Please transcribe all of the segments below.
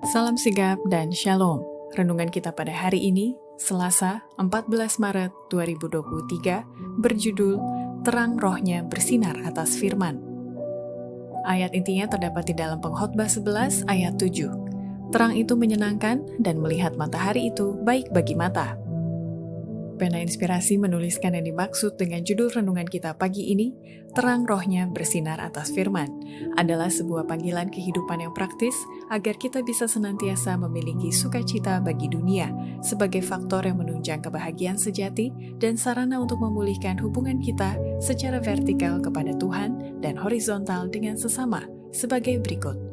Salam sigap dan shalom. Renungan kita pada hari ini, Selasa 14 Maret 2023, berjudul Terang Rohnya Bersinar Atas Firman. Ayat intinya terdapat di dalam Pengkhotbah 11 ayat 7. Terang itu menyenangkan dan melihat matahari itu baik bagi mata. Pena Inspirasi menuliskan yang dimaksud dengan judul renungan kita pagi ini, Terang Rohnya Bersinar Atas Firman, adalah sebuah panggilan kehidupan yang praktis agar kita bisa senantiasa memiliki sukacita bagi dunia sebagai faktor yang menunjang kebahagiaan sejati dan sarana untuk memulihkan hubungan kita secara vertikal kepada Tuhan dan horizontal dengan sesama sebagai berikut.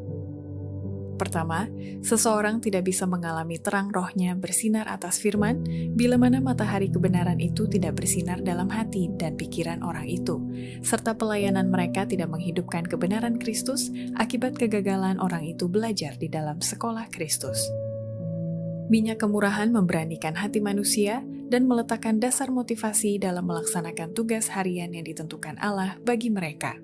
Pertama, seseorang tidak bisa mengalami terang rohnya bersinar atas firman bila mana matahari kebenaran itu tidak bersinar dalam hati dan pikiran orang itu, serta pelayanan mereka tidak menghidupkan kebenaran Kristus akibat kegagalan orang itu belajar di dalam sekolah Kristus. Minyak kemurahan memberanikan hati manusia dan meletakkan dasar motivasi dalam melaksanakan tugas harian yang ditentukan Allah bagi mereka.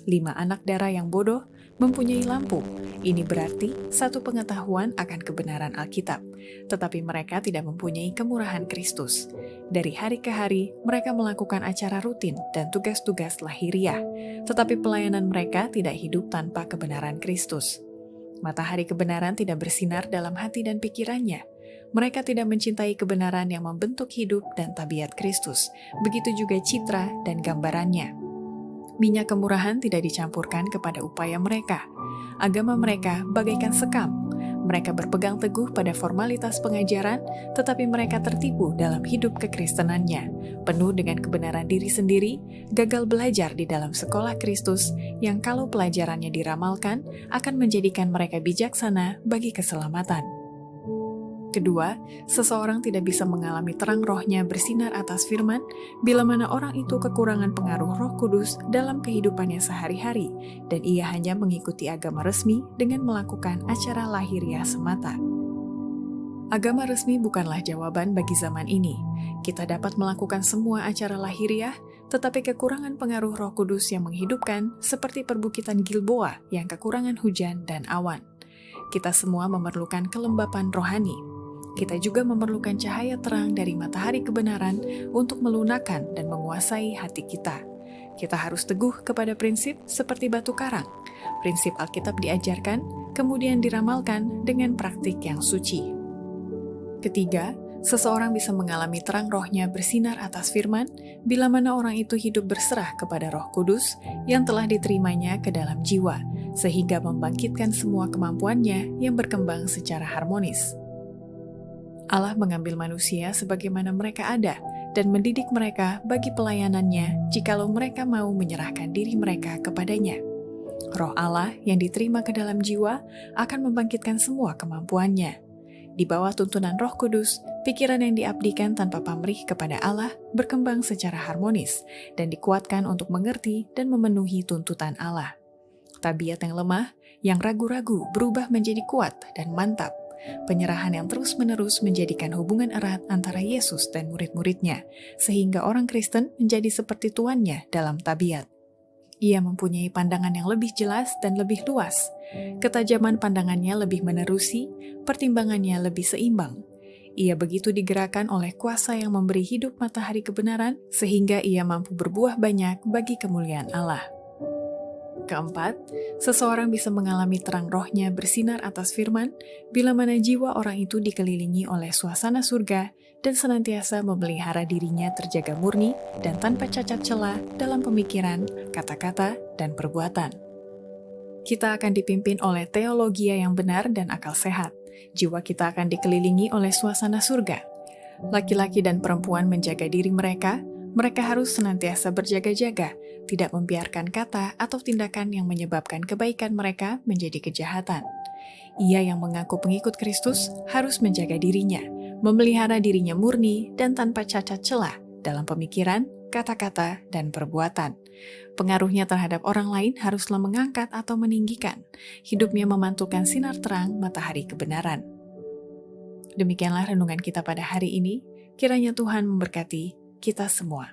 5 anak darah yang bodoh mempunyai lampu. Ini berarti satu pengetahuan akan kebenaran Alkitab, tetapi mereka tidak mempunyai kemurahan Kristus. Dari hari ke hari, mereka melakukan acara rutin dan tugas-tugas lahiriah, tetapi pelayanan mereka tidak hidup tanpa kebenaran Kristus. Matahari kebenaran tidak bersinar dalam hati dan pikirannya. Mereka tidak mencintai kebenaran yang membentuk hidup dan tabiat Kristus, begitu juga citra dan gambarannya. Minyak kemurahan tidak dicampurkan kepada upaya mereka. Agama mereka bagaikan sekam. Mereka berpegang teguh pada formalitas pengajaran, tetapi mereka tertipu dalam hidup kekristenannya, penuh dengan kebenaran diri sendiri, gagal belajar di dalam sekolah Kristus, yang kalau pelajarannya diramalkan, akan menjadikan mereka bijaksana bagi keselamatan. Kedua, seseorang tidak bisa mengalami terang rohnya bersinar atas firman bila mana orang itu kekurangan pengaruh Roh Kudus dalam kehidupannya sehari-hari dan ia hanya mengikuti agama resmi dengan melakukan acara lahiriah semata. Agama resmi bukanlah jawaban bagi zaman ini. Kita dapat melakukan semua acara lahiriah, tetapi kekurangan pengaruh Roh Kudus yang menghidupkan seperti perbukitan Gilboa yang kekurangan hujan dan awan. Kita semua memerlukan kelembapan rohani. Kita juga memerlukan cahaya terang dari matahari kebenaran untuk melunakkan dan menguasai hati kita. Kita harus teguh kepada prinsip seperti batu karang. Prinsip Alkitab diajarkan, kemudian diramalkan dengan praktik yang suci. Ketiga, seseorang bisa mengalami terang rohnya bersinar atas firman bila mana orang itu hidup berserah kepada Roh Kudus yang telah diterimanya ke dalam jiwa, sehingga membangkitkan semua kemampuannya yang berkembang secara harmonis. Allah mengambil manusia sebagaimana mereka ada dan mendidik mereka bagi pelayanannya jikalau mereka mau menyerahkan diri mereka kepadanya. Roh Allah yang diterima ke dalam jiwa akan membangkitkan semua kemampuannya. Di bawah tuntunan Roh Kudus, pikiran yang diabdikan tanpa pamrih kepada Allah berkembang secara harmonis dan dikuatkan untuk mengerti dan memenuhi tuntutan Allah. Tabiat yang lemah, yang ragu-ragu berubah menjadi kuat dan mantap. Penyerahan yang terus-menerus menjadikan hubungan erat antara Yesus dan murid-muridnya, sehingga orang Kristen menjadi seperti tuannya dalam tabiat. Ia mempunyai pandangan yang lebih jelas dan lebih luas. Ketajaman pandangannya lebih menerusi, pertimbangannya lebih seimbang. Ia begitu digerakkan oleh kuasa yang memberi hidup matahari kebenaran, sehingga ia mampu berbuah banyak bagi kemuliaan Allah. Keempat, seseorang bisa mengalami terang rohnya bersinar atas firman bila mana jiwa orang itu dikelilingi oleh suasana surga dan senantiasa memelihara dirinya terjaga murni dan tanpa cacat celah dalam pemikiran, kata-kata, dan perbuatan. Kita akan dipimpin oleh teologi yang benar dan akal sehat. Jiwa kita akan dikelilingi oleh suasana surga. Laki-laki dan perempuan menjaga diri mereka harus senantiasa berjaga-jaga, tidak membiarkan kata atau tindakan yang menyebabkan kebaikan mereka menjadi kejahatan. Ia yang mengaku pengikut Kristus harus menjaga dirinya, memelihara dirinya murni dan tanpa cacat celah dalam pemikiran, kata-kata, dan perbuatan. Pengaruhnya terhadap orang lain haruslah mengangkat atau meninggikan. Hidupnya memantulkan sinar terang matahari kebenaran. Demikianlah renungan kita pada hari ini. Kiranya Tuhan memberkati kita semua.